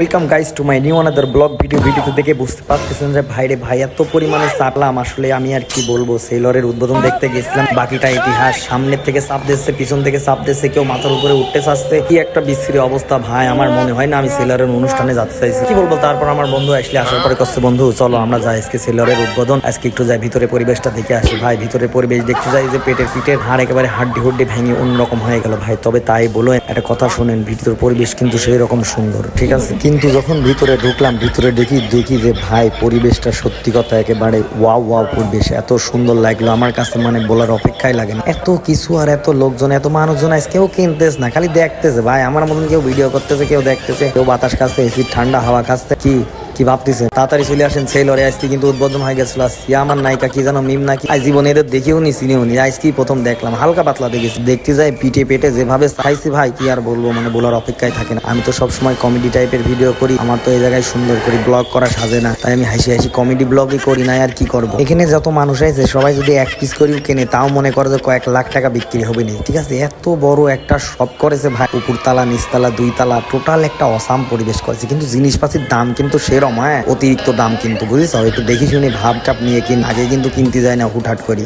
Welcome guys to my new another blog ভিডিওতে দেখে বুঝতে পারতেছেন যে ভাইরে ভাই এত পরিমাণে চাপলাম আসলে আমি আর কি বলবো। সেলরের উদ্বোধন দেখতে গেছিলাম, বাকিটা ইতিহাস। সামনের থেকে চাপ দিচ্ছে, পিছন থেকে চাপ দিচ্ছে, কেউ মাথার উপরে উঠতে চাচ্ছে, কি একটা বিশ্রী অবস্থা ভাই। আমার মনে হয় না আমি সেলরের অনুষ্ঠানে যেতে চাইছি, কি বলবো। তারপর আমার বন্ধু আসলে আসার পরে কষ্ট বন্ধু চলো আমরা যাই আজকে সেলরের উদ্বোধন, আজকে একটু যাই ভিতরে পরিবেশটা দেখে আসি। ভাই ভিতরে পরিবেশ দেখতে যাই যে পিঠের হাড় একেবারে হাড্ডি হুড্ডি ভেঙে অন্যরকম হয়ে গেল ভাই। তবে তাই বলো একটা কথা শোনেন, ভিতর পরিবেশ কিন্তু সেই রকম সুন্দর, ঠিক আছে। কিন্তু যখন ভিতরে ঢুকলাম, ভিতরে দেখি যে ভাই পরিবেশটা সত্যি কথা একেবারে ওয়াও পরিবেশ, এত সুন্দর লাগলো আমার কাছে, মানে বলার অপেক্ষাই লাগে না। এত কিছু আর এত লোকজন, এত মানুষজন আজ কেউ কিনতেছে না, খালি দেখতেছে ভাই। আমার মতন কেউ ভিডিও করতেছে, কেউ দেখতেছে, কেউ বাতাস খাচ্ছে, এসির ঠান্ডা হাওয়া খাচ্ছে। কি ভাবতেছে? তাড়াতাড়ি চলে আসেন সেলরে, আজকে কিন্তু উদ্বোধন হয়ে গেছিল। আমার নায়িকা কি জানো, মিম নাকি, আজ জীবনে এদের দেখেও নি, চিনেও নি, আজকেই প্রথম দেখলাম। হালকা পাতলা দেখেছি, দেখতে যাই পেটে যেভাবে চাইছি ভাই, কি আর বলবো, মানে বলার অপেক্ষায় থাকে না। আমি তো সবসময় কমেডি টাইপের ভিডিও করি, আমার তো এই জায়গায় সুন্দর করে ব্লগ করা সাজে না, তাই আমি হাসি কমেডি ব্লগই করি, না আর কি করবো। এখানে যত মানুষ আছে সবাই যদি এক পিস করেও কেনে, তাও মনে করে যে কয়েক লাখ টাকা বিক্রি হবে না, ঠিক আছে। এত বড় একটা শপ করেছে ভাই, উপরতলা নিচতলা 2 তলা, টোটাল একটা অসাম পরিবেশ করেছে। কিন্তু জিনিসপাতির দাম কিন্তু সেরকম, হ্যাঁ অতিরিক্ত দাম কিন্তু, বুঝিস। একটু দেখি শুনি ভাব টাপ নিয়ে কিন, আগে কিন্তু কিনতে যায় না হুটহাট করি।